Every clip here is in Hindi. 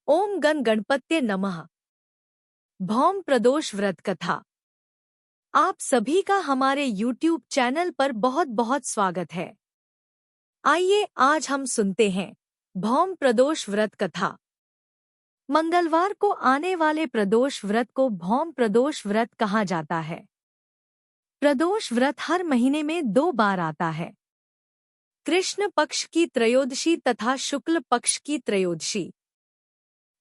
ओम गण गणपत्ये नमः। भौम प्रदोष व्रत कथा। आप सभी का हमारे YouTube चैनल पर बहुत बहुत स्वागत है। आइए आज हम सुनते हैं भौम प्रदोष व्रत कथा। मंगलवार को आने वाले प्रदोष व्रत को भौम प्रदोष व्रत कहा जाता है। प्रदोष व्रत हर महीने में 2 बार आता है। कृष्ण पक्ष की त्रयोदशी तथा शुक्ल पक्ष की त्रयोदशी,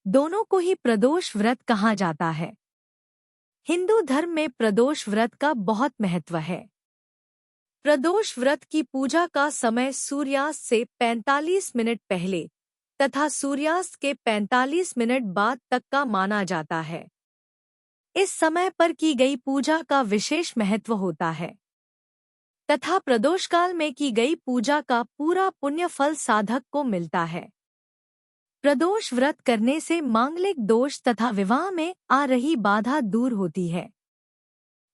दोनों को ही प्रदोष व्रत कहा जाता है। हिंदू धर्म में प्रदोष व्रत का बहुत महत्व है। प्रदोष व्रत की पूजा का समय सूर्यास्त से 45 मिनट पहले तथा सूर्यास्त के 45 मिनट बाद तक का माना जाता है। इस समय पर की गई पूजा का विशेष महत्व होता है तथा प्रदोष काल में की गई पूजा का पूरा पुण्य फल साधक को मिलता है। प्रदोष व्रत करने से मांगलिक दोष तथा विवाह में आ रही बाधा दूर होती है।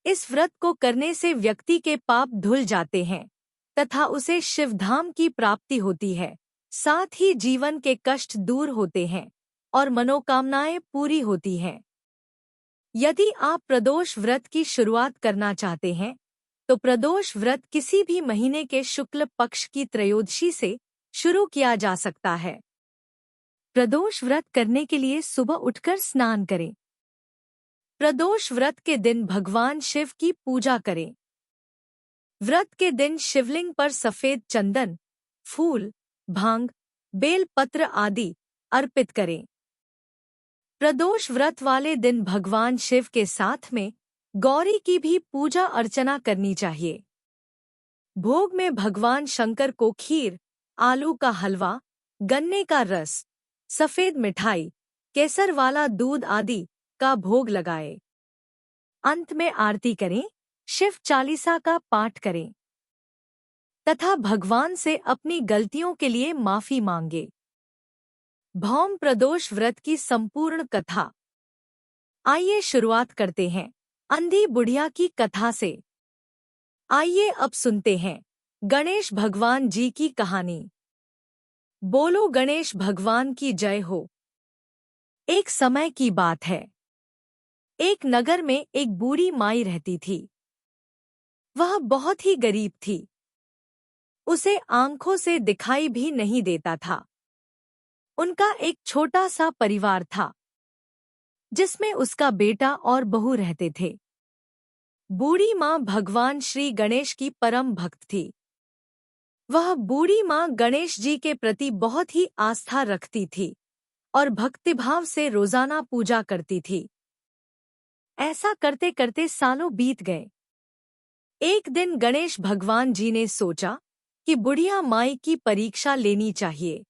इस व्रत को करने से व्यक्ति के पाप धुल जाते हैं तथा उसे शिवधाम की प्राप्ति होती है। साथ ही जीवन के कष्ट दूर होते हैं और मनोकामनाएं पूरी होती हैं। यदि आप प्रदोष व्रत की शुरुआत करना चाहते हैं तो प्रदोष व्रत किसी भी महीने के शुक्ल पक्ष की त्रयोदशी से शुरू किया जा सकता है। प्रदोष व्रत करने के लिए सुबह उठकर स्नान करें। प्रदोष व्रत के दिन भगवान शिव की पूजा करें। व्रत के दिन शिवलिंग पर सफेद चंदन, फूल, भांग, बेल पत्र आदि अर्पित करें। प्रदोष व्रत वाले दिन भगवान शिव के साथ में गौरी की भी पूजा अर्चना करनी चाहिए। भोग में भगवान शंकर को खीर, आलू का हलवा, गन्ने का रस, सफेद मिठाई, केसर वाला दूध आदि का भोग लगाए। अंत में आरती करें, शिव चालीसा का पाठ करें तथा भगवान से अपनी गलतियों के लिए माफी मांगे। भौम प्रदोष व्रत की संपूर्ण कथा। आइए शुरुआत करते हैं अंधी बुढ़िया की कथा से। आइए अब सुनते हैं गणेश भगवान जी की कहानी। बोलो गणेश भगवान की जय हो। एक समय की बात है। एक नगर में एक बूढ़ी माई रहती थी। वह बहुत ही गरीब थी। उसे आंखों से दिखाई भी नहीं देता था। उनका एक छोटा सा परिवार था जिसमें उसका बेटा और बहू रहते थे। बूढ़ी माँ भगवान श्री गणेश की परम भक्त थी। वह बूढ़ी माँ गणेश जी के प्रति बहुत ही आस्था रखती थी और भक्तिभाव से रोजाना पूजा करती थी। ऐसा करते करते सालों बीत गए। एक दिन गणेश भगवान जी ने सोचा कि बुढ़िया माई की परीक्षा लेनी चाहिए।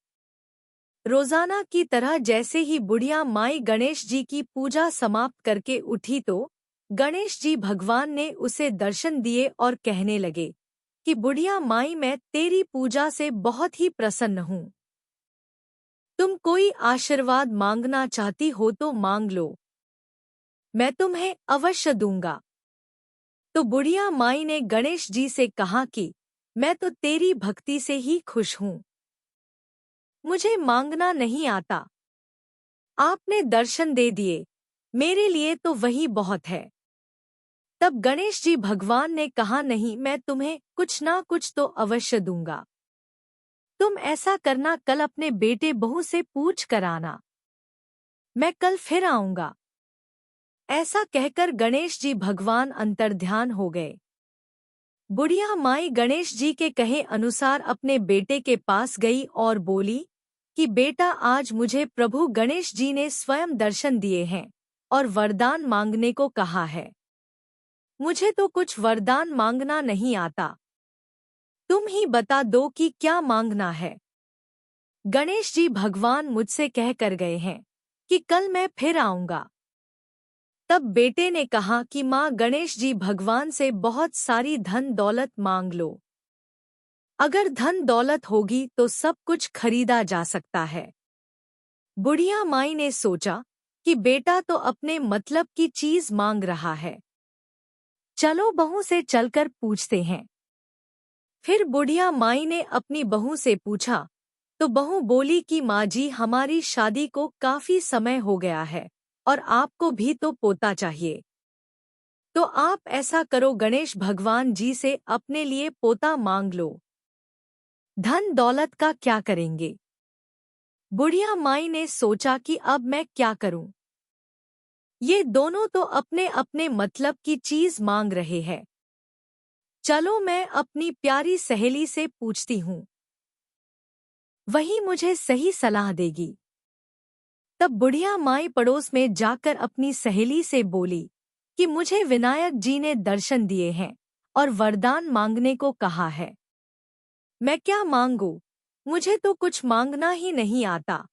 रोजाना की तरह जैसे ही बुढ़िया माई गणेश जी की पूजा समाप्त करके उठी तो गणेश जी भगवान ने उसे दर्शन दिए और कहने लगे कि बुढ़िया माई, मैं तेरी पूजा से बहुत ही प्रसन्न हूँ। तुम कोई आशीर्वाद मांगना चाहती हो तो मांग लो, मैं तुम्हें अवश्य दूंगा। तो बुढ़िया माई ने गणेश जी से कहा कि मैं तो तेरी भक्ति से ही खुश हूँ, मुझे मांगना नहीं आता। आपने दर्शन दे दिए, मेरे लिए तो वही बहुत है। तब गणेश जी भगवान ने कहा, नहीं, मैं तुम्हें कुछ ना कुछ तो अवश्य दूंगा। तुम ऐसा करना, कल अपने बेटे बहू से पूछ कर आना, मैं कल फिर आऊंगा। ऐसा कहकर गणेश जी भगवान अंतर्ध्यान हो गए। बुढ़िया माई गणेश जी के कहे अनुसार अपने बेटे के पास गई और बोली कि बेटा, आज मुझे प्रभु गणेश जी ने स्वयं दर्शन दिए हैं और वरदान मांगने को कहा है। मुझे तो कुछ वरदान मांगना नहीं आता, तुम ही बता दो कि क्या मांगना है। गणेश जी भगवान मुझसे कह कर गए हैं कि कल मैं फिर आऊंगा। तब बेटे ने कहा कि माँ, गणेश जी भगवान से बहुत सारी धन दौलत मांग लो। अगर धन दौलत होगी तो सब कुछ खरीदा जा सकता है। बुढ़िया माई ने सोचा कि बेटा तो अपने मतलब की चीज मांग रहा है, चलो बहू से चलकर पूछते हैं। फिर बुढ़िया माई ने अपनी बहू से पूछा तो बहू बोली कि माँ जी, हमारी शादी को काफी समय हो गया है और आपको भी तो पोता चाहिए। तो आप ऐसा करो, गणेश भगवान जी से अपने लिए पोता मांग लो। धन दौलत का क्या करेंगे? बुढ़िया माई ने सोचा कि अब मैं क्या करूं? ये दोनों तो अपने अपने मतलब की चीज मांग रहे हैं। चलो मैं अपनी प्यारी सहेली से पूछती हूँ, वही मुझे सही सलाह देगी। तब बुढ़िया माई पड़ोस में जाकर अपनी सहेली से बोली कि मुझे विनायक जी ने दर्शन दिए हैं और वरदान मांगने को कहा है। मैं क्या मांगू? मुझे तो कुछ मांगना ही नहीं आता।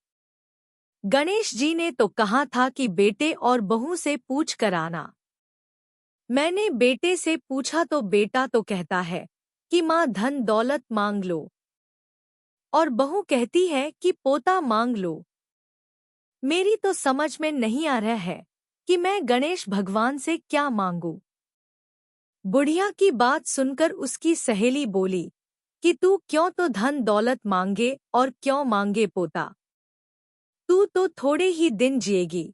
गणेश जी ने तो कहा था कि बेटे और बहू से पूछ कर आना। मैंने बेटे से पूछा तो बेटा तो कहता है कि माँ धन दौलत मांग लो, और बहू कहती है कि पोता मांग लो। मेरी तो समझ में नहीं आ रहा है कि मैं गणेश भगवान से क्या मांगू। बुढ़िया की बात सुनकर उसकी सहेली बोली कि तू क्यों तो धन दौलत मांगे और क्यों मांगे पोता। तू तो थोड़े ही दिन जिएगी,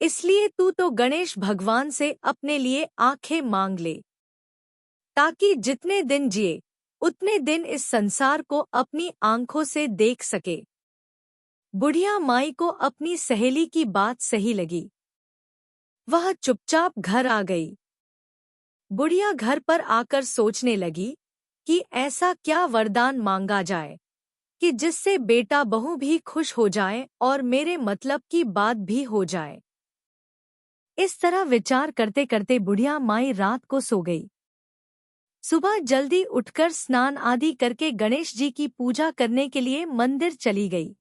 इसलिए तू तो गणेश भगवान से अपने लिए आंखें मांग ले, ताकि जितने दिन जिए उतने दिन इस संसार को अपनी आंखों से देख सके। बुढ़िया माई को अपनी सहेली की बात सही लगी। वह चुपचाप घर आ गई। बुढ़िया घर पर आकर सोचने लगी कि ऐसा क्या वरदान मांगा जाए कि जिससे बेटा बहू भी खुश हो जाए और मेरे मतलब की बात भी हो जाए। इस तरह विचार करते करते बुढ़िया माई रात को सो गई। सुबह जल्दी उठकर स्नान आदि करके गणेश जी की पूजा करने के लिए मंदिर चली गई।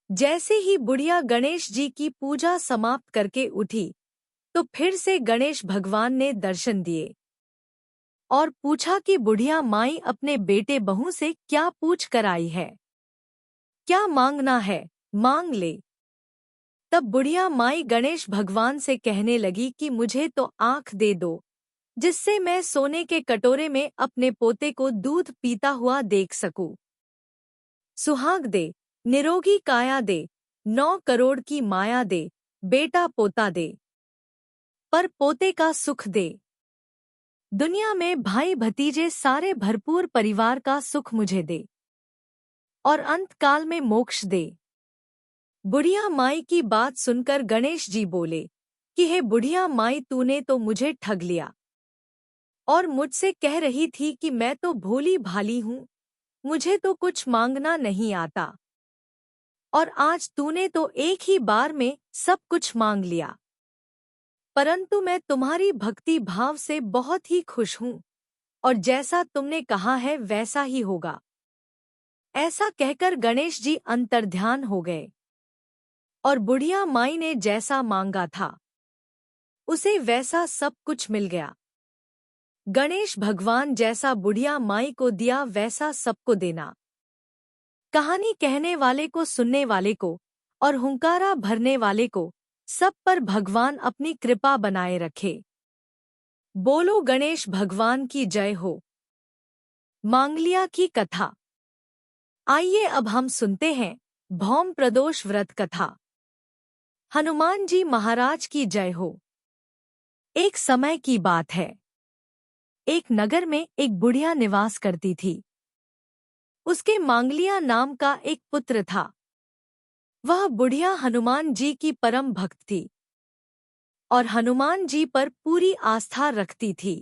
जैसे ही बुढ़िया गणेश जी की पूजा समाप्त करके उठी तो फिर से गणेश भगवान ने दर्शन दिए और पूछा कि बुढ़िया माई अपने बेटे बहू से क्या पूछ कर आई है। क्या मांगना है, मांग ले। तब बुढ़िया माई गणेश भगवान से कहने लगी कि मुझे तो आँख दे दो, जिससे मैं सोने के कटोरे में अपने पोते को दूध पीता हुआ देख सकूं। सुहाग दे, निरोगी काया दे, 9 करोड़ की माया दे, बेटा पोता दे, पर पोते का सुख दे। दुनिया में भाई भतीजे सारे भरपूर परिवार का सुख मुझे दे और अंत काल में मोक्ष दे। बुढ़िया माई की बात सुनकर गणेश जी बोले कि हे बुढ़िया माई, तूने तो मुझे ठग लिया और मुझसे कह रही थी कि मैं तो भोली भाली हूँ, मुझे तो कुछ मांगना नहीं आता, और आज तूने तो एक ही बार में सब कुछ मांग लिया। परंतु मैं तुम्हारी भक्ति भाव से बहुत ही खुश हूँ और जैसा तुमने कहा है वैसा ही होगा। ऐसा कहकर गणेश जी अंतर्ध्यान हो गए और बुढ़िया माई ने जैसा मांगा था उसे वैसा सब कुछ मिल गया। गणेश भगवान जैसा बुढ़िया माई को दिया वैसा सबको देना। कहानी कहने वाले को, सुनने वाले को और हुंकारा भरने वाले को, सब पर भगवान अपनी कृपा बनाए रखे। बोलो गणेश भगवान की जय हो। मांगलिया की कथा। आइए अब हम सुनते हैं भौम प्रदोष व्रत कथा। हनुमान जी महाराज की जय हो। एक समय की बात है। एक नगर में एक बुढ़िया निवास करती थी। उसके मांगलिया नाम का एक पुत्र था। वह बुढ़िया हनुमान जी की परम भक्त थी और हनुमान जी पर पूरी आस्था रखती थी।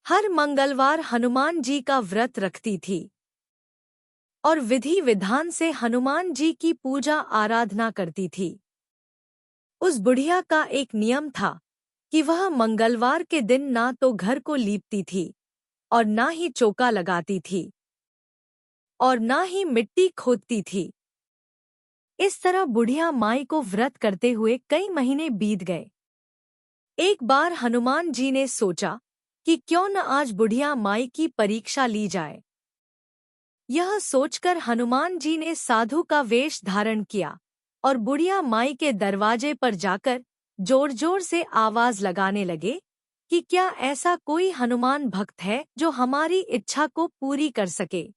हर मंगलवार हनुमान जी का व्रत रखती थी और विधि विधान से हनुमान जी की पूजा आराधना करती थी। उस बुढ़िया का एक नियम था कि वह मंगलवार के दिन ना तो घर को लीपती थी और ना ही चौका लगाती थी और ना ही मिट्टी खोदती थी। इस तरह बुढ़िया माई को व्रत करते हुए कई महीने बीत गए। एक बार हनुमान जी ने सोचा कि क्यों न आज बुढ़िया माई की परीक्षा ली जाए। यह सोचकर हनुमान जी ने साधु का वेश धारण किया और बुढ़िया माई के दरवाजे पर जाकर जोर जोर से आवाज लगाने लगे कि क्या ऐसा कोई हनुमान भक्त है जो हमारी इच्छा को पूरी कर सके।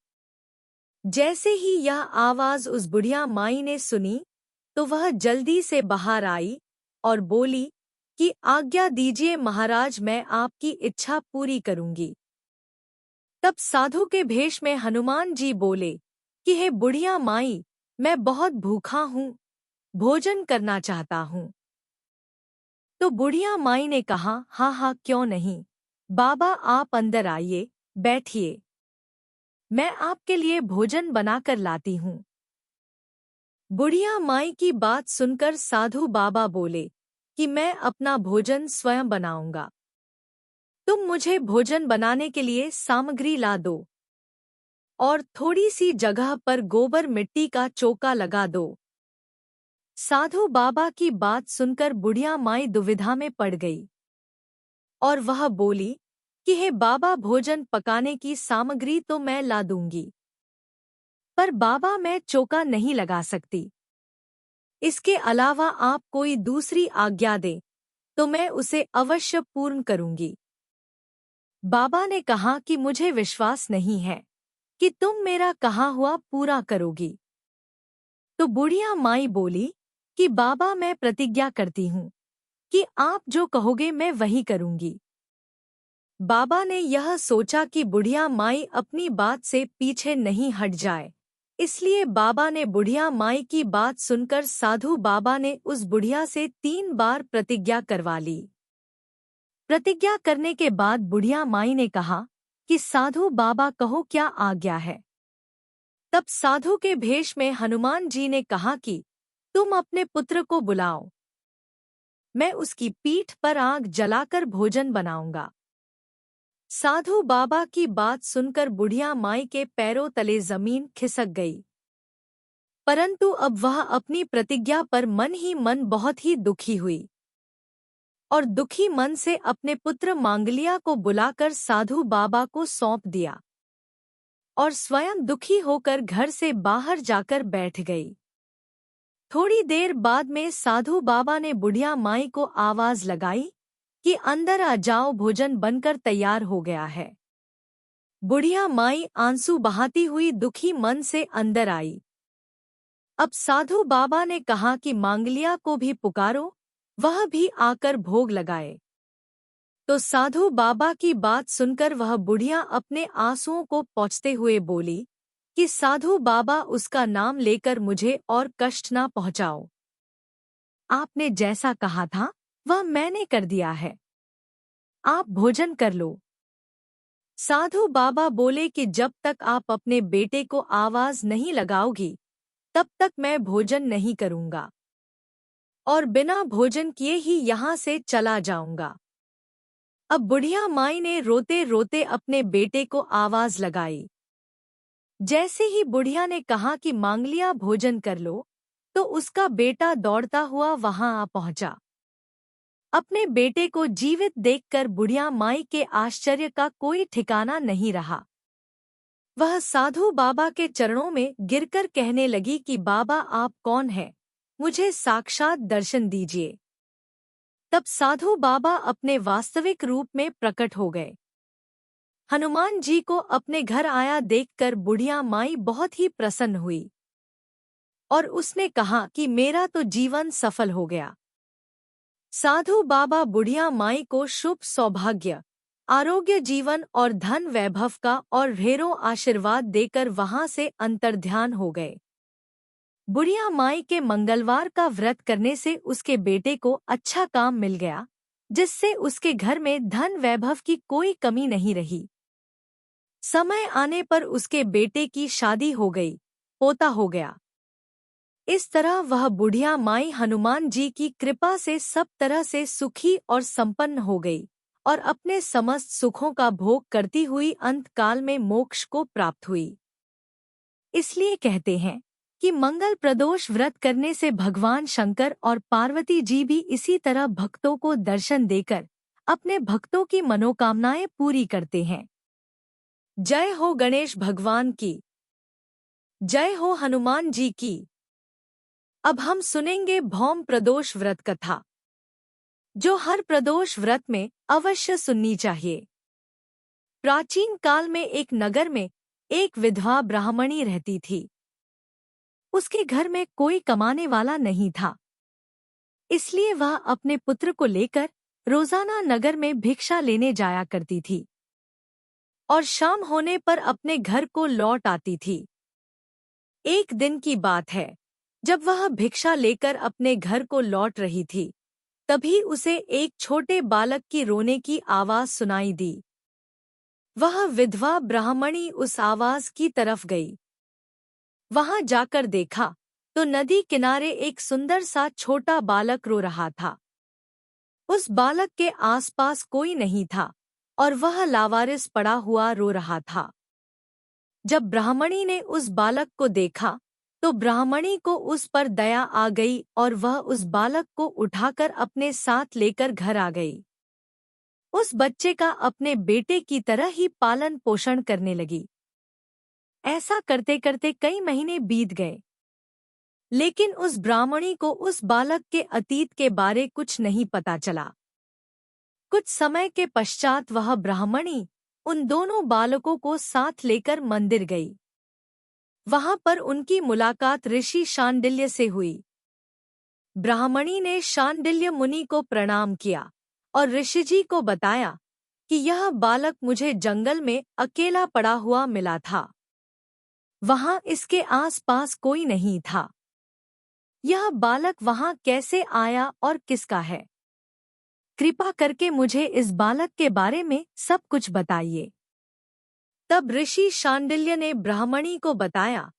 जैसे ही यह आवाज उस बुढ़िया माई ने सुनी तो वह जल्दी से बाहर आई और बोली कि आज्ञा दीजिए महाराज, मैं आपकी इच्छा पूरी करूंगी। तब साधु के भेष में हनुमान जी बोले कि हे बुढ़िया माई, मैं बहुत भूखा हूँ, भोजन करना चाहता हूँ। तो बुढ़िया माई ने कहा, हाँ हाँ क्यों नहीं बाबा, आप अंदर आइए, बैठिए, मैं आपके लिए भोजन बनाकर लाती हूँ। बुढ़िया माई की बात सुनकर साधु बाबा बोले कि मैं अपना भोजन स्वयं बनाऊंगा, तुम मुझे भोजन बनाने के लिए सामग्री ला दो और थोड़ी सी जगह पर गोबर मिट्टी का चौका लगा दो। साधु बाबा की बात सुनकर बुढ़िया माई दुविधा में पड़ गई और वह बोली कि हे बाबा, भोजन पकाने की सामग्री तो मैं ला दूंगी, पर बाबा मैं चौका नहीं लगा सकती। इसके अलावा आप कोई दूसरी आज्ञा दें तो मैं उसे अवश्य पूर्ण करूंगी। बाबा ने कहा कि मुझे विश्वास नहीं है कि तुम मेरा कहा हुआ पूरा करोगी। तो बुढ़िया माई बोली कि बाबा, मैं प्रतिज्ञा करती हूँ कि आप जो कहोगे मैं वही करूंगी। बाबा ने यह सोचा कि बुढ़िया माई अपनी बात से पीछे नहीं हट जाए, इसलिए बाबा ने बुढ़िया माई की बात सुनकर साधु बाबा ने उस बुढ़िया से 3 बार प्रतिज्ञा करवा ली। प्रतिज्ञा करने के बाद बुढ़िया माई ने कहा कि साधु बाबा कहो क्या आज्ञा है। तब साधु के भेष में हनुमान जी ने कहा कि तुम अपने पुत्र को बुलाओ, मैं उसकी पीठ पर आग जलाकर भोजन बनाऊंगा। साधु बाबा की बात सुनकर बुढ़िया माई के पैरों तले जमीन खिसक गई, परंतु अब वह अपनी प्रतिज्ञा पर मन ही मन बहुत ही दुखी हुई और दुखी मन से अपने पुत्र मांगलिया को बुलाकर साधु बाबा को सौंप दिया और स्वयं दुखी होकर घर से बाहर जाकर बैठ गई। थोड़ी देर बाद में साधु बाबा ने बुढ़िया माई को आवाज लगाई कि अंदर आ जाओ, भोजन बनकर तैयार हो गया है। बुढ़िया माई आंसू बहाती हुई दुखी मन से अंदर आई। अब साधु बाबा ने कहा कि मांगलिया को भी पुकारो, वह भी आकर भोग लगाए। तो साधु बाबा की बात सुनकर वह बुढ़िया अपने आंसुओं को पोंछते हुए बोली कि साधु बाबा, उसका नाम लेकर मुझे और कष्ट ना पहुंचाओ। आपने जैसा कहा था वह मैंने कर दिया है, आप भोजन कर लो। साधु बाबा बोले कि जब तक आप अपने बेटे को आवाज नहीं लगाओगी तब तक मैं भोजन नहीं करूंगा और बिना भोजन किए ही यहाँ से चला जाऊंगा। अब बुढ़िया माई ने रोते रोते अपने बेटे को आवाज लगाई। जैसे ही बुढ़िया ने कहा कि मांगलिया भोजन कर लो, तो उसका बेटा दौड़ता हुआ वहां आ पहुंचा। अपने बेटे को जीवित देखकर बुढ़िया माई के आश्चर्य का कोई ठिकाना नहीं रहा। वह साधु बाबा के चरणों में गिरकर कहने लगी कि बाबा, आप कौन हैं? मुझे साक्षात दर्शन दीजिए। तब साधु बाबा अपने वास्तविक रूप में प्रकट हो गए। हनुमान जी को अपने घर आया देखकर बुढ़िया माई बहुत ही प्रसन्न हुई और उसने कहा कि मेरा तो जीवन सफल हो गया। साधु बाबा बुढ़िया माई को शुभ सौभाग्य, आरोग्य, जीवन और धन वैभव का और ढेरों आशीर्वाद देकर वहां से अंतर्ध्यान हो गए। बुढ़िया माई के मंगलवार का व्रत करने से उसके बेटे को अच्छा काम मिल गया, जिससे उसके घर में धन वैभव की कोई कमी नहीं रही। समय आने पर उसके बेटे की शादी हो गई, पोता हो गया। इस तरह वह बुढ़िया माई हनुमान जी की कृपा से सब तरह से सुखी और संपन्न हो गई और अपने समस्त सुखों का भोग करती हुई अंत काल में मोक्ष को प्राप्त हुई। इसलिए कहते हैं कि मंगल प्रदोष व्रत करने से भगवान शंकर और पार्वती जी भी इसी तरह भक्तों को दर्शन देकर अपने भक्तों की मनोकामनाएं पूरी करते हैं। जय हो गणेश भगवान की, जय हो हनुमान जी की। अब हम सुनेंगे भौम प्रदोष व्रत कथा, जो हर प्रदोष व्रत में अवश्य सुननी चाहिए। प्राचीन काल में एक नगर में एक विधवा ब्राह्मणी रहती थी। उसके घर में कोई कमाने वाला नहीं था, इसलिए वह अपने पुत्र को लेकर रोजाना नगर में भिक्षा लेने जाया करती थी और शाम होने पर अपने घर को लौट आती थी। एक दिन की बात है, जब वह भिक्षा लेकर अपने घर को लौट रही थी, तभी उसे एक छोटे बालक की रोने की आवाज सुनाई दी। वह विधवा ब्राह्मणी उस आवाज की तरफ गई। वहां जाकर देखा तो नदी किनारे एक सुंदर सा छोटा बालक रो रहा था। उस बालक के आसपास कोई नहीं था और वह लावारिस पड़ा हुआ रो रहा था। जब ब्राह्मणी ने उस बालक को देखा तो ब्राह्मणी को उस पर दया आ गई और वह उस बालक को उठाकर अपने साथ लेकर घर आ गई। उस बच्चे का अपने बेटे की तरह ही पालन पोषण करने लगी। ऐसा करते करते कई महीने बीत गए, लेकिन उस ब्राह्मणी को उस बालक के अतीत के बारे कुछ नहीं पता चला। कुछ समय के पश्चात वह ब्राह्मणी उन दोनों बालकों को साथ लेकर मंदिर गई। वहां पर उनकी मुलाकात ऋषि शांडिल्य से हुई। ब्राह्मणी ने शांडिल्य मुनि को प्रणाम किया और ऋषिजी को बताया कि यह बालक मुझे जंगल में अकेला पड़ा हुआ मिला था। वहां इसके आसपास कोई नहीं था। यह बालक वहां कैसे आया और किसका है? कृपा करके मुझे इस बालक के बारे में सब कुछ बताइए। तब ऋषि शांडिल्य ने ब्राह्मणी को बताया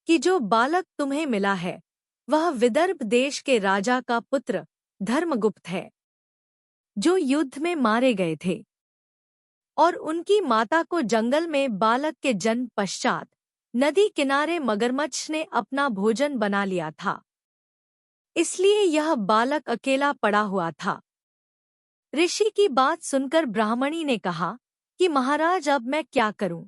कि जो बालक तुम्हें मिला है वह विदर्भ देश के राजा का पुत्र धर्मगुप्त है, जो युद्ध में मारे गए थे, और उनकी माता को जंगल में बालक के जन्म पश्चात नदी किनारे मगरमच्छ ने अपना भोजन बना लिया था। इसलिए यह बालक अकेला पड़ा हुआ था। ऋषि की बात सुनकर ब्राह्मणी ने कहा कि महाराज, अब मैं क्या करूं?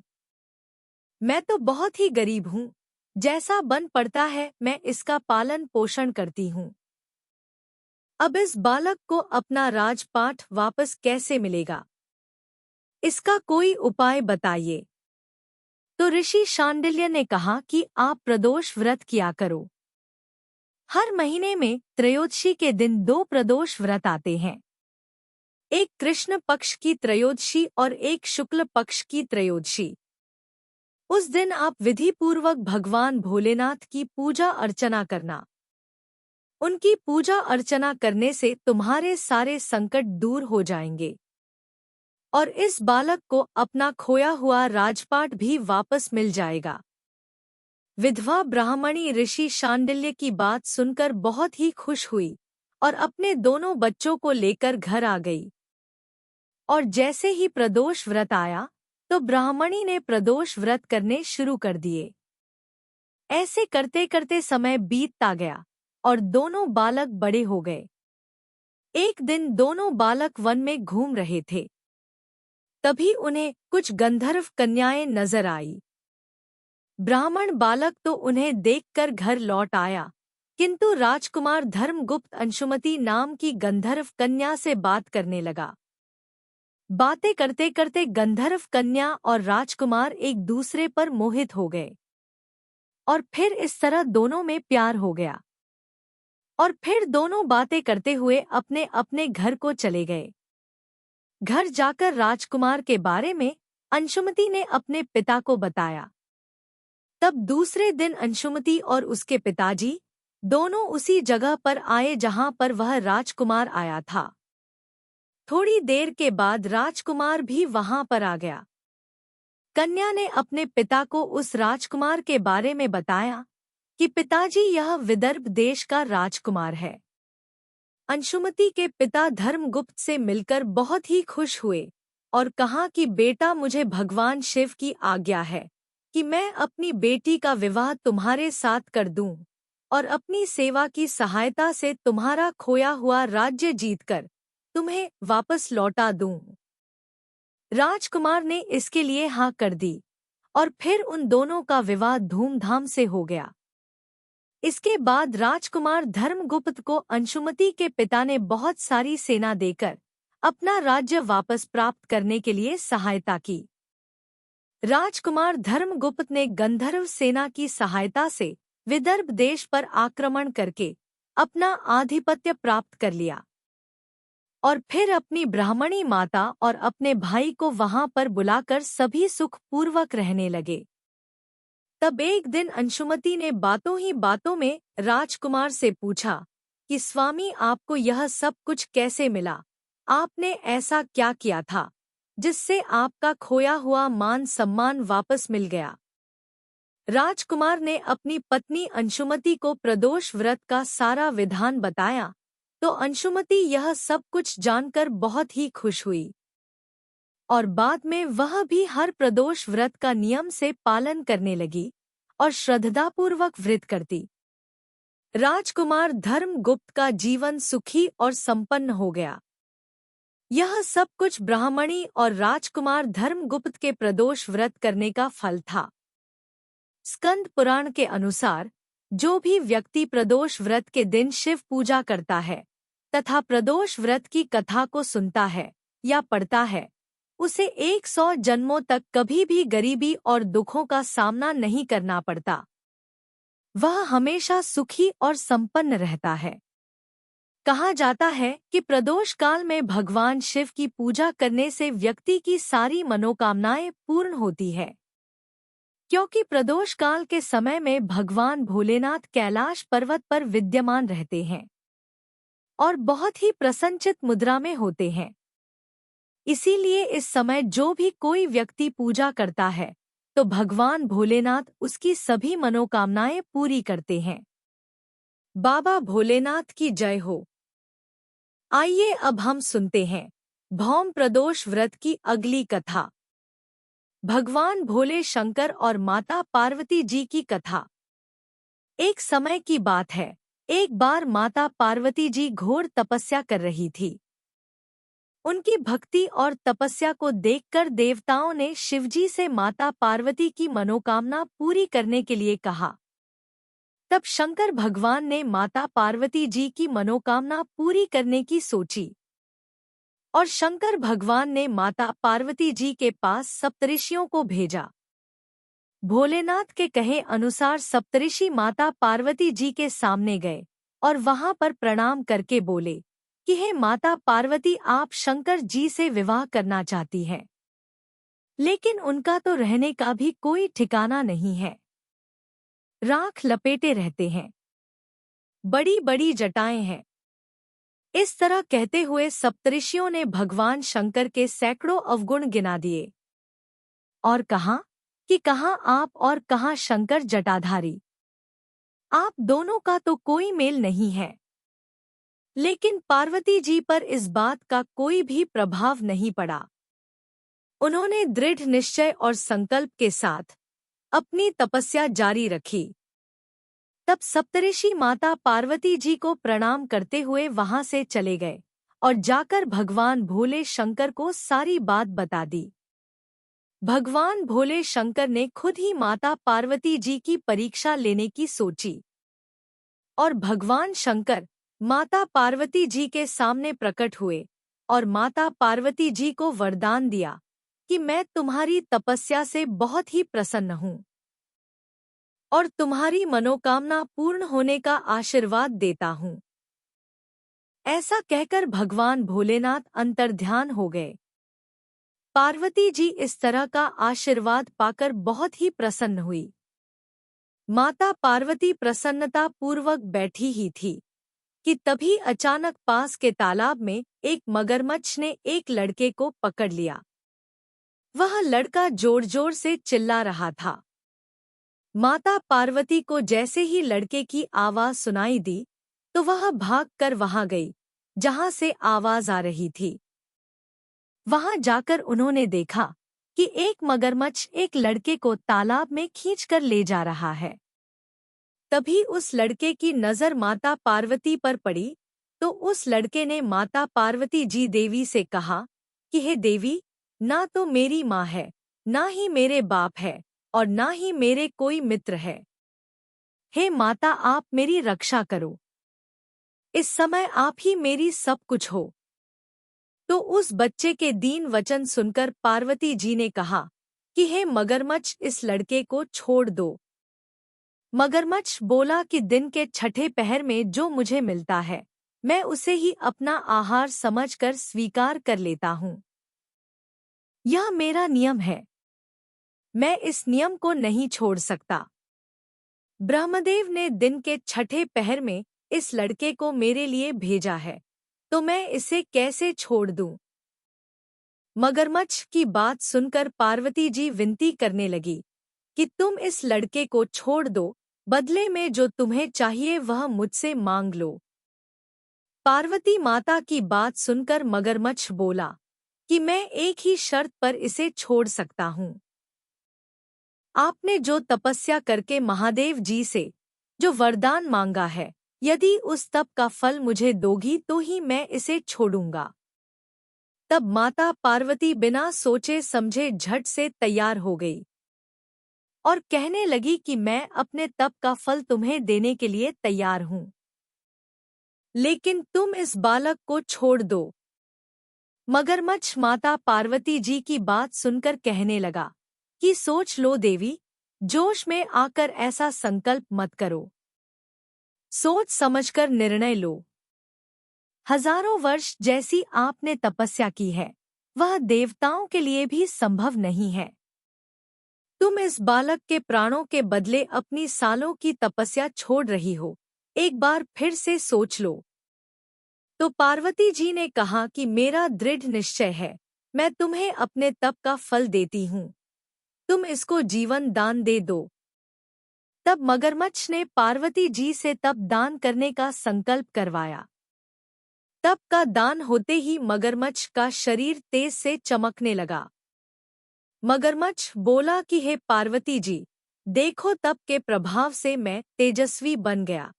मैं तो बहुत ही गरीब हूं, जैसा बन पड़ता है मैं इसका पालन पोषण करती हूं। अब इस बालक को अपना राजपाट वापस कैसे मिलेगा? इसका कोई उपाय बताइए। तो ऋषि शांडिल्य ने कहा कि आप प्रदोष व्रत किया करो। हर महीने में त्रयोदशी के दिन 2 प्रदोष व्रत आते हैं, एक कृष्ण पक्ष की त्रयोदशी और एक शुक्ल पक्ष की त्रयोदशी। उस दिन आप विधि पूर्वक भगवान भोलेनाथ की पूजा अर्चना करना। उनकी पूजा अर्चना करने से तुम्हारे सारे संकट दूर हो जाएंगे और इस बालक को अपना खोया हुआ राजपाट भी वापस मिल जाएगा। विधवा ब्राह्मणी ऋषि शांडिल्य की बात सुनकर बहुत ही खुश हुई और अपने दोनों बच्चों को लेकर घर आ गई। और जैसे ही प्रदोष व्रत आया तो ब्राह्मणी ने प्रदोष व्रत करने शुरू कर दिए। ऐसे करते करते समय बीतता गया और दोनों बालक बड़े हो गए। एक दिन दोनों बालक वन में घूम रहे थे, तभी उन्हें कुछ गंधर्व कन्याएं नजर आई। ब्राह्मण बालक तो उन्हें देखकर घर लौट आया, किंतु राजकुमार धर्मगुप्त अंशुमति नाम की गंधर्व कन्या से बात करने लगा। बातें करते करते गंधर्व कन्या और राजकुमार एक दूसरे पर मोहित हो गए और फिर इस तरह दोनों में प्यार हो गया और फिर दोनों बातें करते हुए अपने अपने घर को चले गए। घर जाकर राजकुमार के बारे में अंशुमति ने अपने पिता को बताया। तब दूसरे दिन अंशुमति और उसके पिताजी दोनों उसी जगह पर आए जहां पर वह राजकुमार आया था। थोड़ी देर के बाद राजकुमार भी वहां पर आ गया। कन्या ने अपने पिता को उस राजकुमार के बारे में बताया कि पिताजी, यह विदर्भ देश का राजकुमार है। अंशुमति के पिता धर्मगुप्त से मिलकर बहुत ही खुश हुए और कहा कि बेटा, मुझे भगवान शिव की आज्ञा है कि मैं अपनी बेटी का विवाह तुम्हारे साथ कर दूं और अपनी सेवा की सहायता से तुम्हारा खोया हुआ राज्य जीतकर तुम्हें वापस लौटा दूं। राजकुमार ने इसके लिए हाँ कर दी और फिर उन दोनों का विवाह धूमधाम से हो गया। इसके बाद राजकुमार धर्मगुप्त को अंशुमति के पिता ने बहुत सारी सेना देकर अपना राज्य वापस प्राप्त करने के लिए सहायता की। राजकुमार धर्मगुप्त ने गंधर्व सेना की सहायता से विदर्भ देश पर आक्रमण करके अपना आधिपत्य प्राप्त कर लिया और फिर अपनी ब्राह्मणी माता और अपने भाई को वहां पर बुलाकर सभी सुख पूर्वक रहने लगे। तब एक दिन अंशुमति ने बातों ही बातों में राजकुमार से पूछा कि स्वामी, आपको यह सब कुछ कैसे मिला? आपने ऐसा क्या किया था जिससे आपका खोया हुआ मान सम्मान वापस मिल गया? राजकुमार ने अपनी पत्नी अंशुमति को प्रदोष व्रत का सारा विधान बताया तो अंशुमति यह सब कुछ जानकर बहुत ही खुश हुई और बाद में वह भी हर प्रदोष व्रत का नियम से पालन करने लगी और श्रद्धापूर्वक व्रत करती। राजकुमार धर्मगुप्त का जीवन सुखी और संपन्न हो गया। यह सब कुछ ब्राह्मणी और राजकुमार धर्मगुप्त के प्रदोष व्रत करने का फल था। स्कंद पुराण के अनुसार जो भी व्यक्ति प्रदोष व्रत के दिन शिव पूजा करता है तथा प्रदोष व्रत की कथा को सुनता है या पढ़ता है, उसे 100 जन्मों तक कभी भी गरीबी और दुखों का सामना नहीं करना पड़ता। वह हमेशा सुखी और संपन्न रहता है। कहा जाता है कि प्रदोष काल में भगवान शिव की पूजा करने से व्यक्ति की सारी मनोकामनाएं पूर्ण होती है, क्योंकि प्रदोष काल के समय में भगवान भोलेनाथ कैलाश पर्वत पर विद्यमान रहते हैं और बहुत ही प्रसन्नचित मुद्रा में होते हैं। इसीलिए इस समय जो भी कोई व्यक्ति पूजा करता है तो भगवान भोलेनाथ उसकी सभी मनोकामनाएं पूरी करते हैं। बाबा भोलेनाथ की जय हो। आइए अब हम सुनते हैं भौम प्रदोष व्रत की अगली कथा। भगवान भोले शंकर और माता पार्वती जी की कथा। एक समय की बात है, एक बार माता पार्वती जी घोर तपस्या कर रही थी। उनकी भक्ति और तपस्या को देखकर देवताओं ने शिवजी से माता पार्वती की मनोकामना पूरी करने के लिए कहा। तब शंकर भगवान ने माता पार्वती जी की मनोकामना पूरी करने की सोची और शंकर भगवान ने माता पार्वती जी के पास सप्तऋषियों को भेजा। भोलेनाथ के कहे अनुसार सप्तऋषि माता पार्वती जी के सामने गए और वहां पर प्रणाम करके बोले कि हे माता पार्वती, आप शंकर जी से विवाह करना चाहती हैं, लेकिन उनका तो रहने का भी कोई ठिकाना नहीं है। राख लपेटे रहते हैं, बड़ी बड़ी जटाएं हैं। इस तरह कहते हुए सप्तऋषियों ने भगवान शंकर के सैकड़ों अवगुण गिना दिए और कहा कि कहाँ आप और कहाँ शंकर जटाधारी, आप दोनों का तो कोई मेल नहीं है। लेकिन पार्वती जी पर इस बात का कोई भी प्रभाव नहीं पड़ा। उन्होंने दृढ़ निश्चय और संकल्प के साथ अपनी तपस्या जारी रखी। तब सप्तऋषि माता पार्वती जी को प्रणाम करते हुए वहां से चले गए और जाकर भगवान भोले शंकर को सारी बात बता दी। भगवान भोले शंकर ने खुद ही माता पार्वती जी की परीक्षा लेने की सोची और भगवान शंकर माता पार्वती जी के सामने प्रकट हुए और माता पार्वती जी को वरदान दिया कि मैं तुम्हारी तपस्या से बहुत ही प्रसन्न हूँ और तुम्हारी मनोकामना पूर्ण होने का आशीर्वाद देता हूँ। ऐसा कहकर भगवान भोलेनाथ अंतर्ध्यान हो गए। पार्वती जी इस तरह का आशीर्वाद पाकर बहुत ही प्रसन्न हुई। माता पार्वती प्रसन्नता पूर्वक बैठी ही थी कि तभी अचानक पास के तालाब में एक मगरमच्छ ने एक लड़के को पकड़ लिया। वह लड़का जोर जोर से चिल्ला रहा था। माता पार्वती को जैसे ही लड़के की आवाज सुनाई दी तो वह भाग कर वहां गई जहां से आवाज आ रही थी। वहां जाकर उन्होंने देखा कि एक मगरमच्छ एक लड़के को तालाब में खींचकर ले जा रहा है। तभी उस लड़के की नजर माता पार्वती पर पड़ी तो उस लड़के ने माता पार्वती जी देवी से कहा कि हे देवी, ना तो मेरी माँ है, ना ही मेरे बाप है और ना ही मेरे कोई मित्र है। हे माता, आप मेरी रक्षा करो। इस समय आप ही मेरी सब कुछ हो। तो उस बच्चे के दीन वचन सुनकर पार्वती जी ने कहा कि हे मगरमच्छ, इस लड़के को छोड़ दो। मगरमच्छ बोला कि दिन के छठे पहर में जो मुझे मिलता है, मैं उसे ही अपना आहार समझकर स्वीकार कर लेता हूँ। यह मेरा नियम है, मैं इस नियम को नहीं छोड़ सकता। ब्रह्मदेव ने दिन के छठे पहर में इस लड़के को मेरे लिए भेजा है, तो मैं इसे कैसे छोड़ दूं? मगरमच्छ की बात सुनकर पार्वती जी विनती करने लगी कि तुम इस लड़के को छोड़ दो, बदले में जो तुम्हें चाहिए वह मुझसे मांग लो। पार्वती माता की बात सुनकर मगरमच्छ बोला कि मैं एक ही शर्त पर इसे छोड़ सकता हूँ। आपने जो तपस्या करके महादेव जी से जो वरदान मांगा है, यदि उस तप का फल मुझे दोगी तो ही मैं इसे छोड़ूंगा। तब माता पार्वती बिना सोचे समझे झट से तैयार हो गई और कहने लगी कि मैं अपने तप का फल तुम्हें देने के लिए तैयार हूँ, लेकिन तुम इस बालक को छोड़ दो। मगरमच्छ माता पार्वती जी की बात सुनकर कहने लगा कि सोच लो देवी, जोश में आकर ऐसा संकल्प मत करो, सोच समझकर निर्णय लो। हजारों वर्ष जैसी आपने तपस्या की है, वह देवताओं के लिए भी संभव नहीं है। तुम इस बालक के प्राणों के बदले अपनी सालों की तपस्या छोड़ रही हो, एक बार फिर से सोच लो। तो पार्वती जी ने कहा कि मेरा दृढ़ निश्चय है, मैं तुम्हें अपने तप का फल देती हूँ, तुम इसको जीवन दान दे दो। तब मगरमच्छ ने पार्वती जी से तप दान करने का संकल्प करवाया। तप का दान होते ही मगरमच्छ का शरीर तेज से चमकने लगा। मगरमच्छ बोला कि हे पार्वती जी, देखो तप के प्रभाव से मैं तेजस्वी बन गया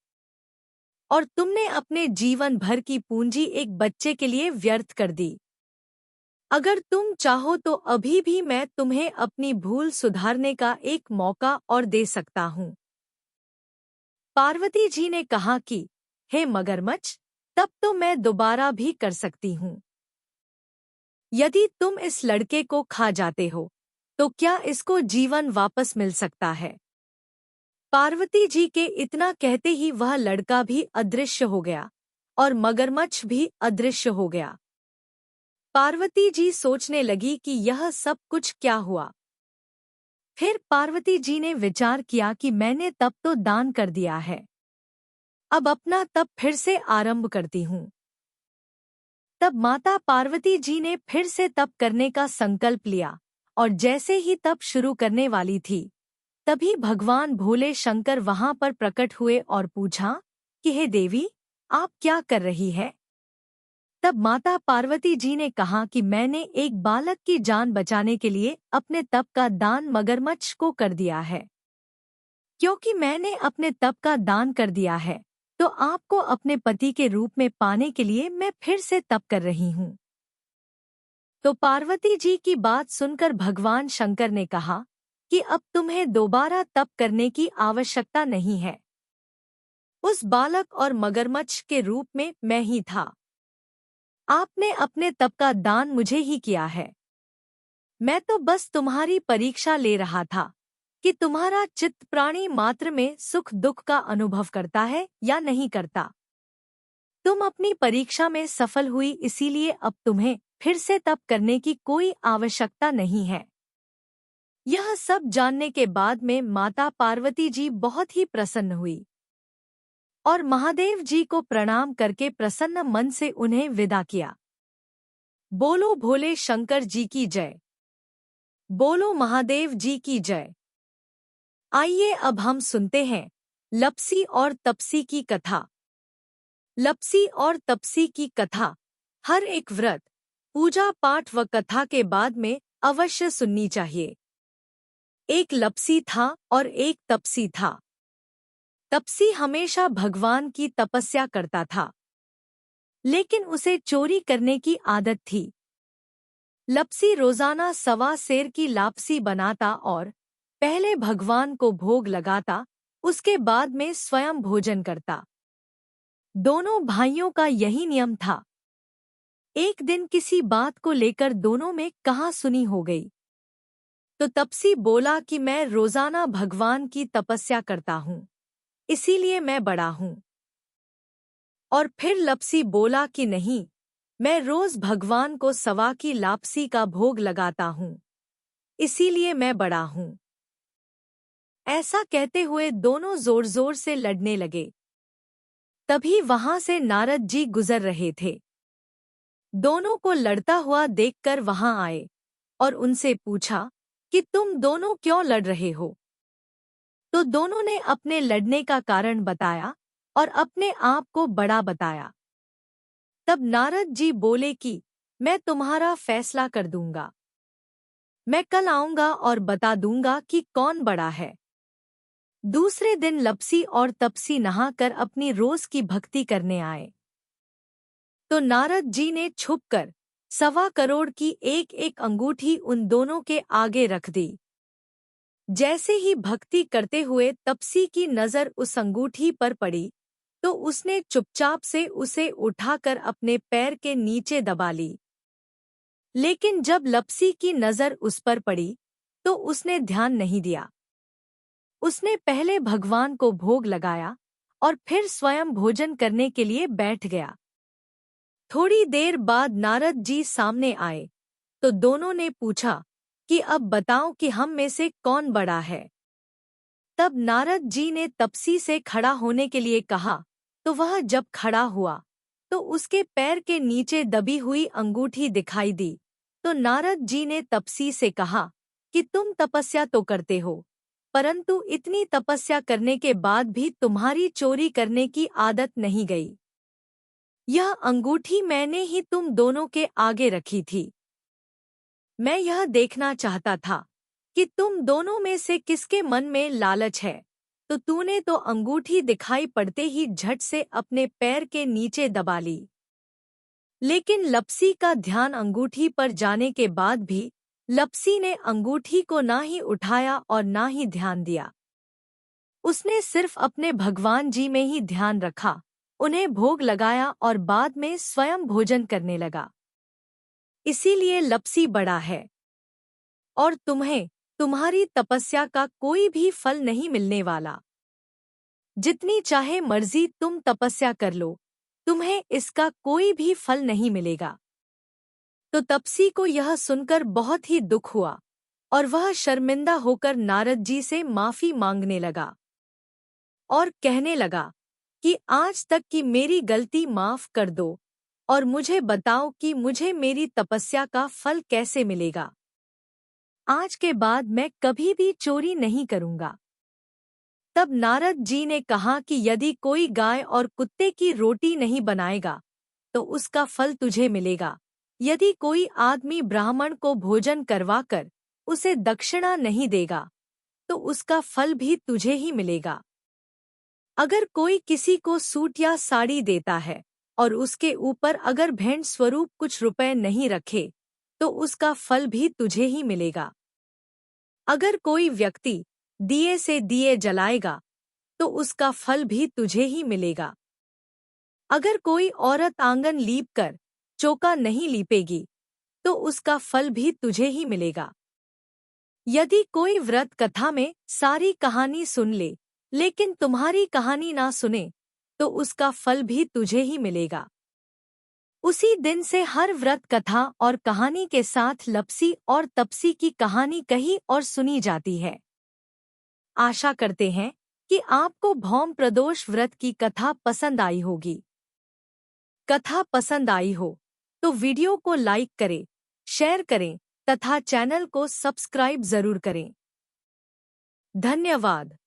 और तुमने अपने जीवन भर की पूंजी एक बच्चे के लिए व्यर्थ कर दी। अगर तुम चाहो तो अभी भी मैं तुम्हें अपनी भूल सुधारने का एक मौका और दे सकता हूँ। पार्वती जी ने कहा कि हे मगरमच्छ, तब तो मैं दोबारा भी कर सकती हूँ। यदि तुम इस लड़के को खा जाते हो, तो क्या इसको जीवन वापस मिल सकता है? पार्वती जी के इतना कहते ही वह लड़का भी अदृश्य हो गया और मगरमच्छ भी अदृश्य हो गया। पार्वती जी सोचने लगी कि यह सब कुछ क्या हुआ। फिर पार्वती जी ने विचार किया कि मैंने तप तो दान कर दिया है, अब अपना तप फिर से आरंभ करती हूँ। तब माता पार्वती जी ने फिर से तप करने का संकल्प लिया और जैसे ही तप शुरू करने वाली थी, तभी भगवान भोले शंकर वहां पर प्रकट हुए और पूछा कि हे देवी, आप क्या कर रही है? तब माता पार्वती जी ने कहा कि मैंने एक बालक की जान बचाने के लिए अपने तप का दान मगरमच्छ को कर दिया है। क्योंकि मैंने अपने तप का दान कर दिया है, तो आपको अपने पति के रूप में पाने के लिए मैं फिर से तप कर रही हूँ। तो पार्वती जी की बात सुनकर भगवान शंकर ने कहा कि अब तुम्हें दोबारा तप करने की आवश्यकता नहीं है। उस बालक और मगरमच्छ के रूप में मैं ही था। आपने अपने तप का दान मुझे ही किया है। मैं तो बस तुम्हारी परीक्षा ले रहा था कि तुम्हारा चित्त प्राणी मात्र में सुख दुख का अनुभव करता है या नहीं करता। तुम अपनी परीक्षा में सफल हुई, इसीलिए अब तुम्हें फिर से तप करने की कोई आवश्यकता नहीं है। यह सब जानने के बाद में माता पार्वती जी बहुत ही प्रसन्न हुई और महादेव जी को प्रणाम करके प्रसन्न मन से उन्हें विदा किया। बोलो भोले शंकर जी की जय, बोलो महादेव जी की जय। आइए अब हम सुनते हैं लपसी और तपसी की कथा। लपसी और तपसी की कथा हर एक व्रत, पूजा पाठ व कथा के बाद में अवश्य सुननी चाहिए। एक लपसी था और एक तपसी था। तपसी हमेशा भगवान की तपस्या करता था, लेकिन उसे चोरी करने की आदत थी। लपसी रोजाना सवा सेर की लापसी बनाता और पहले भगवान को भोग लगाता, उसके बाद में स्वयं भोजन करता। दोनों भाइयों का यही नियम था। एक दिन किसी बात को लेकर दोनों में कहासुनी हो गई। तो तपसी बोला कि मैं रोजाना भगवान की तपस्या करता हूँ, इसीलिए मैं बड़ा हूँ। और फिर लपसी बोला कि नहीं, मैं रोज भगवान को सवा की लापसी का भोग लगाता हूँ, इसीलिए मैं बड़ा हूँ। ऐसा कहते हुए दोनों जोर जोर से लड़ने लगे। तभी वहां से नारद जी गुजर रहे थे। दोनों को लड़ता हुआ देखकर वहां आए और उनसे पूछा कि तुम दोनों क्यों लड़ रहे हो। तो दोनों ने अपने लड़ने का कारण बताया और अपने आप को बड़ा बताया। तब नारद जी बोले कि मैं तुम्हारा फैसला कर दूंगा। मैं कल आऊंगा और बता दूंगा कि कौन बड़ा है। दूसरे दिन लपसी और तपसी नहाकर अपनी रोज की भक्ति करने आए। तो नारद जी ने छुपकर 1.25 करोड़ की एक एक अंगूठी उन दोनों के आगे रख दी। जैसे ही भक्ति करते हुए तपसी की नजर उस अंगूठी पर पड़ी तो उसने चुपचाप से उसे उठाकर अपने पैर के नीचे दबा ली। लेकिन जब लपसी की नजर उस पर पड़ी तो उसने ध्यान नहीं दिया। उसने पहले भगवान को भोग लगाया और फिर स्वयं भोजन करने के लिए बैठ गया। थोड़ी देर बाद नारद जी सामने आए तो दोनों ने पूछा कि अब बताओ कि हम में से कौन बड़ा है। तब नारद जी ने तपसी से खड़ा होने के लिए कहा तो वह जब खड़ा हुआ तो उसके पैर के नीचे दबी हुई अंगूठी दिखाई दी। तो नारद जी ने तपसी से कहा कि तुम तपस्या तो करते हो, परंतु इतनी तपस्या करने के बाद भी तुम्हारी चोरी करने की आदत नहीं गई। यह अंगूठी मैंने ही तुम दोनों के आगे रखी थी। मैं यह देखना चाहता था कि तुम दोनों में से किसके मन में लालच है, तो तूने तो अंगूठी दिखाई पड़ते ही झट से अपने पैर के नीचे दबा ली। लेकिन लपसी का ध्यान अंगूठी पर जाने के बाद भी लपसी ने अंगूठी को ना ही उठाया और ना ही ध्यान दिया। उसने सिर्फ अपने भगवान जी में ही ध्यान रखा, उन्हें भोग लगाया और बाद में स्वयं भोजन करने लगा। इसीलिए लपसी बड़ा है और तुम्हें तुम्हारी तपस्या का कोई भी फल नहीं मिलने वाला। जितनी चाहे मर्जी तुम तपस्या कर लो, तुम्हें इसका कोई भी फल नहीं मिलेगा। तो तपसी को यह सुनकर बहुत ही दुख हुआ और वह शर्मिंदा होकर नारद जी से माफी मांगने लगा और कहने लगा कि आज तक की मेरी गलती माफ कर दो और मुझे बताओ कि मुझे मेरी तपस्या का फल कैसे मिलेगा। आज के बाद मैं कभी भी चोरी नहीं करूंगा। तब नारद जी ने कहा कि यदि कोई गाय और कुत्ते की रोटी नहीं बनाएगा तो उसका फल तुझे मिलेगा। यदि कोई आदमी ब्राह्मण को भोजन करवाकर उसे दक्षिणा नहीं देगा तो उसका फल भी तुझे ही मिलेगा। अगर कोई किसी को सूट या साड़ी देता है और उसके ऊपर अगर भेंट स्वरूप कुछ रुपए नहीं रखे तो उसका फल भी तुझे ही मिलेगा। अगर कोई व्यक्ति दिए से दिए जलाएगा तो उसका फल भी तुझे ही मिलेगा। अगर कोई औरत आंगन लीप कर चौका नहीं लीपेगी तो उसका फल भी तुझे ही मिलेगा। यदि कोई व्रत कथा में सारी कहानी सुन ले लेकिन तुम्हारी कहानी ना सुने तो उसका फल भी तुझे ही मिलेगा। उसी दिन से हर व्रत कथा और कहानी के साथ लपसी और तपसी की कहानी कही और सुनी जाती है। आशा करते हैं कि आपको भौम प्रदोष व्रत की कथा पसंद आई होगी। कथा पसंद आई हो तो वीडियो को लाइक करें, शेयर करें तथा चैनल को सब्सक्राइब जरूर करें। धन्यवाद।